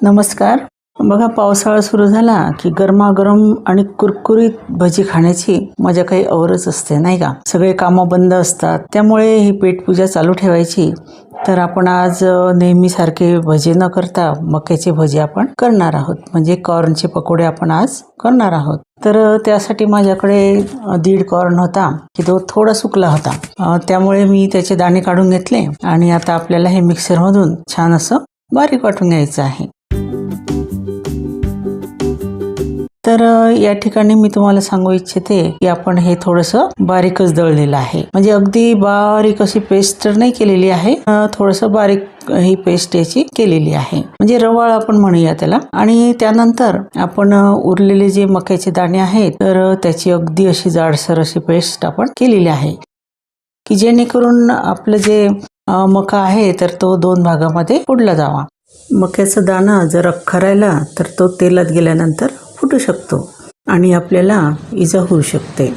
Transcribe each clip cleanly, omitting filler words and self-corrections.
नमस्कार. बघा, पावसाळा सुरू झाला की गरमागरम आणि कुरकुरीत भजी खाण्याची मजा काही औरच असते, नाही का? सगळे कामं बंद असतात, त्यामुळे ही पेटपूजा चालू ठेवायची. तर आपण आज नेहमीसारखे भजी न करता मक्याचे भजी आपण करणार आहोत, म्हणजे कॉर्नचे पकोडे आपण आज करणार आहोत. तर त्यासाठी माझ्याकडे 1.5 कॉर्न होता की तो थोडा सुकला होता, त्यामुळे मी त्याचे दाणे काढून घेतले आणि आता आपल्याला हे मिक्सरमधून छान असं बारीक वाटून घ्यायचं आहे. तर या ठिकाणी मी तुम्हाला सांगू इच्छिते की आपण हे थोडंसं बारीकच दळलेलं आहे, म्हणजे अगदी बारीक अशी पेस्ट तर नाही केलेली आहे, थोडंसं बारीक ही पेस्ट याची केलेली आहे, म्हणजे रवाळ आपण म्हणूया त्याला. आणि त्यानंतर आपण उरलेले जे मक्याचे दाणे आहेत तर त्याची अगदी अशी जाडसर अशी पेस्ट आपण केलेली आहे, की जेणेकरून आपलं जे मका आहे तर तो 2 भागामध्ये फोडला जावा. मक्याचा दाणा जर अख्खा राहिला तर तो तेलात गेल्यानंतर फुटू शकतो आणि आपल्याला इजा होऊ शकते.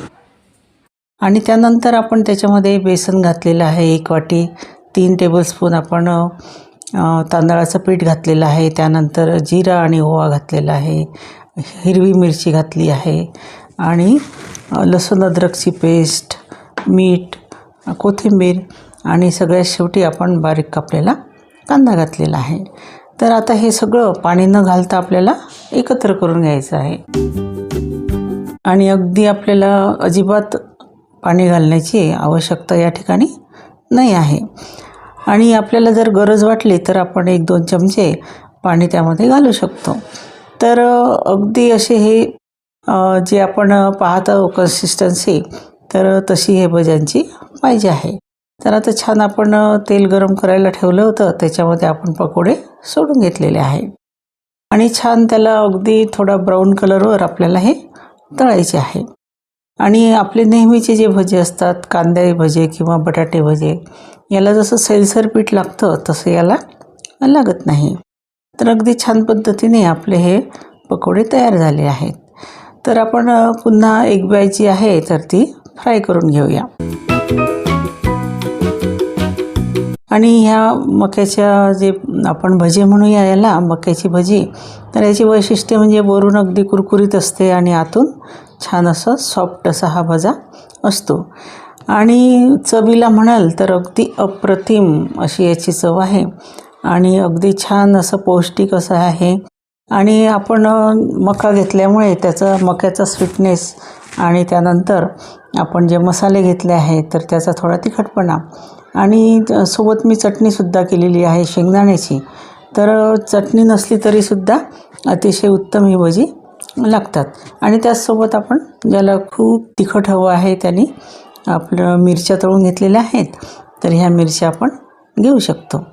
आणि त्यानंतर आपण त्याच्यामध्ये बेसन घातलेलं आहे 1 वाटी, 3 टेबलस्पून आपण तांदळाचं पीठ घातलेलं आहे, त्यानंतर जिरा आणि ओवा घातलेला आहे, हिरवी मिरची घातली आहे आणि लसूण अद्रकची पेस्ट, मीठ, कोथिंबीर आणि सगळ्यात शेवटी आपण बारीक कापलेला कांदा घातलेला आहे. तर आता हे सगळं पाणी न घालता आपल्याला एकत्र करून घ्यायचं आहे आणि अगदी आपल्याला अजिबात पाणी घालण्याची आवश्यकता या ठिकाणी नाही आहे. आणि आपल्याला जर गरज वाटली तर आपण 1-2 चमचे पाणी त्यामध्ये घालू शकतो. तर अगदी असे हे जे आपण पाहतो कन्सिस्टन्सी, तर तशी हे भज्यांची पाहिजे आहे. तर आता छान आपण तेल गरम करायला ठेवलं होतं, त्याच्यामध्ये आपण पकोडे सोडून घेतलेले आहे आणि छान त्याला अगदी थोडा ब्राऊन कलरवर आपल्याला हे तळायचे आहे. आणि आपले नेहमीचे जे भजे असतात, कांदे भजे किंवा बटाटे भजे, याला जसं सैलसर पीठ लागतं तसं याला लागत नाही. तर अगदी छान पद्धतीने आपले हे पकोडे तयार झाले आहेत. तर आपण पुन्हा एक बॅच जी आहे तर ती फ्राय करून घेऊया. आणि ह्या मक्याच्या जे आपण भजी म्हणूया याला, मक्याची भजी, तर याची वैशिष्ट्य म्हणजे वरून अगदी कुरकुरीत असते आणि आतून छान असं सॉफ्ट असा हा भजा असतो. आणि चवीला म्हणाल तर अगदी अप्रतिम अशी याची चव आहे आणि अगदी छान असं पौष्टिक असं आहे. आणि आपण मका घेतल्यामुळे त्याचा मक्याचा स्वीटनेस आणि त्यानंतर आपण जे मसाले घेतले आहेत तर त्याचा थोडा तिखटपणा आणि सोबत मी चटणीसुद्धा केलेली आहे शेंगदाण्याची. तर चटणी नसली तरीसुद्धा अतिशय उत्तम ही भजी लागतात. आणि त्याचसोबत आपण ज्याला खूप तिखट हवं आहे त्यांनी आपलं मिरच्या तळून घेतलेल्या आहेत, तर ह्या मिरच्या आपण घेऊ शकतो.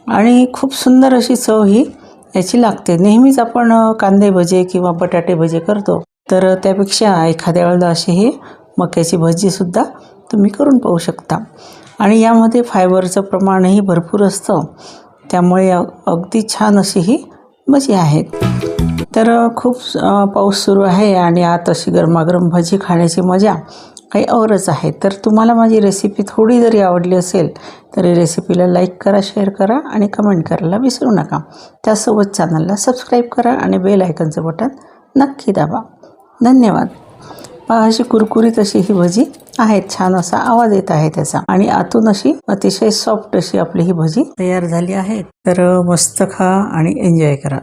आणि खूप सुंदर अशी चव ही याची लागते. नेहमीच आपण कांदे भजे किंवा बटाटे भजे करतो, तर त्यापेक्षा एखाद्या वेळेला अशी हे मक्याची भजीसुद्धा तुम्ही करून पाहू शकता. आणि यामध्ये फायबरचं प्रमाणही भरपूर असतं, त्यामुळे अगदी छान अशी ही भजी आहेत. तर खूप पाऊस सुरू आहे आणि आत अशी गरमागरम भजी खाण्याची मजा काही औरच आहे. तर तुम्हाला माझी रेसिपी थोडी जरी आवडली असेल तर रेसिपीला लाईक करा, शेअर करा आणि कमेंट करायला विसरू नका. त्यासोबत चॅनलला सबस्क्राईब करा आणि बेल आयकनचं बटन नक्की दाबा. धन्यवाद. पहा, अशी कुरकुरीत अशी ही भजी आहेत, छान असा आवाज येत आहे त्याचा आणि आतून अशी अतिशय सॉफ्ट अशी आपली ही भजी तयार झाली आहे. तर मस्त खा आणि एन्जॉय करा.